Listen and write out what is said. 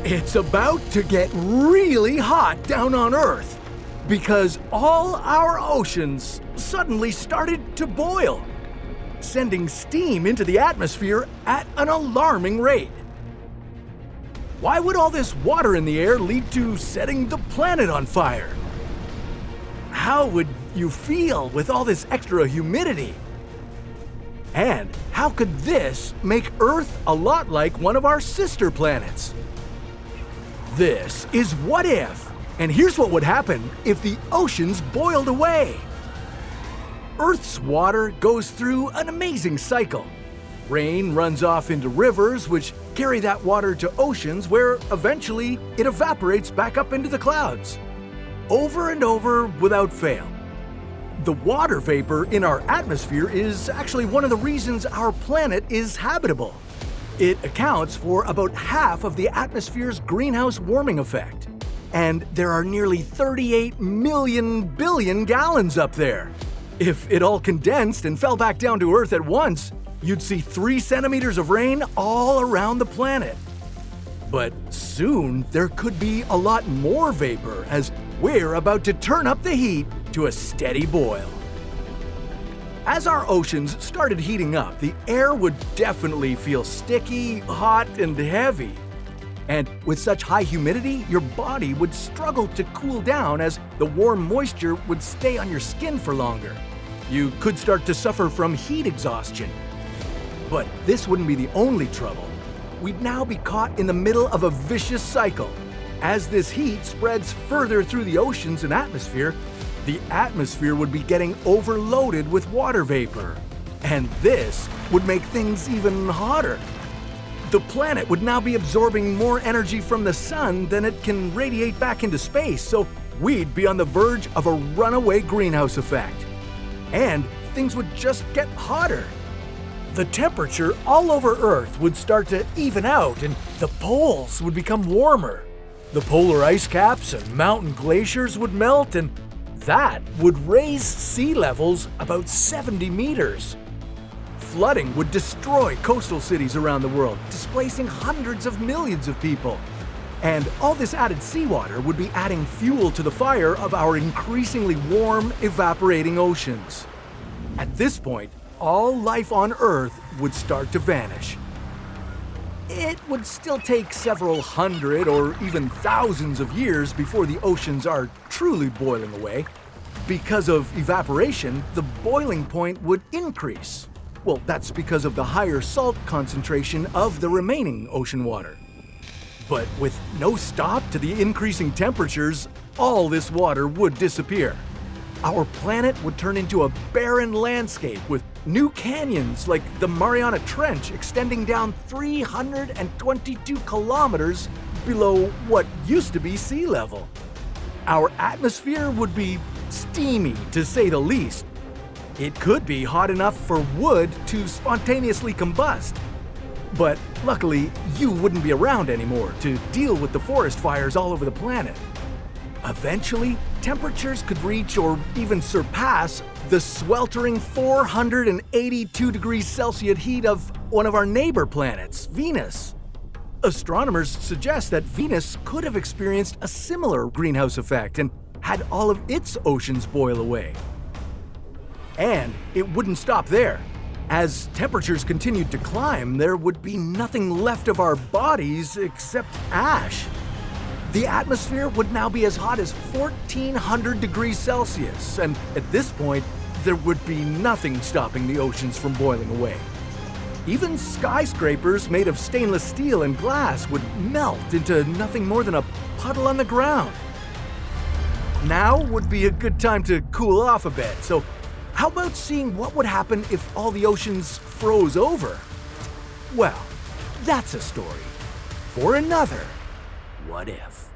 It's about to get really hot down on Earth because all our oceans suddenly started to boil, sending steam into the atmosphere at an alarming rate. Why would all this water in the air lead to setting the planet on fire? How would you feel with all this extra humidity? And how could this make Earth a lot like one of our sister planets? This is What If, and here's what would happen if the oceans boiled away. Earth's water goes through an amazing cycle. Rain runs off into rivers, which carry that water to oceans where eventually it evaporates back up into the clouds. Over and over without fail. The water vapor in our atmosphere is actually one of the reasons our planet is habitable. It accounts for about half of the atmosphere's greenhouse warming effect. And there are nearly 38 million billion gallons up there. If it all condensed and fell back down to Earth at once, you'd see 3 centimeters of rain all around the planet. But soon there could be a lot more vapor as we're about to turn up the heat to a steady boil. As our oceans started heating up, the air would definitely feel sticky, hot, and heavy. And with such high humidity, your body would struggle to cool down as the warm moisture would stay on your skin for longer. You could start to suffer from heat exhaustion. But this wouldn't be the only trouble. We'd now be caught in the middle of a vicious cycle. As this heat spreads further through the oceans and atmosphere, the atmosphere would be getting overloaded with water vapor. And this would make things even hotter. The planet would now be absorbing more energy from the sun than it can radiate back into space, so we'd be on the verge of a runaway greenhouse effect. And things would just get hotter. The temperature all over Earth would start to even out and the poles would become warmer. The polar ice caps and mountain glaciers would melt, and that would raise sea levels about 70 meters. Flooding would destroy coastal cities around the world, displacing hundreds of millions of people. And all this added seawater would be adding fuel to the fire of our increasingly warm, evaporating oceans. At this point, all life on Earth would start to vanish. It would still take several hundred or even thousands of years before the oceans are truly boiling away. Because of evaporation, the boiling point would increase. Well, that's because of the higher salt concentration of the remaining ocean water. But with no stop to the increasing temperatures, all this water would disappear. Our planet would turn into a barren landscape with new canyons like the Mariana Trench extending down 322 kilometers below what used to be sea level. Our atmosphere would be steamy, to say the least. It could be hot enough for wood to spontaneously combust. But luckily, you wouldn't be around anymore to deal with the forest fires all over the planet. Eventually, temperatures could reach or even surpass the sweltering 482 degrees Celsius heat of one of our neighbor planets, Venus. Astronomers suggest that Venus could have experienced a similar greenhouse effect and had all of its oceans boil away. And it wouldn't stop there. As temperatures continued to climb, there would be nothing left of our bodies except ash. The atmosphere would now be as hot as 1,400 degrees Celsius, and at this point, there would be nothing stopping the oceans from boiling away. Even skyscrapers made of stainless steel and glass would melt into nothing more than a puddle on the ground. Now would be a good time to cool off a bit, so how about seeing what would happen if all the oceans froze over? Well, that's a story for another What If.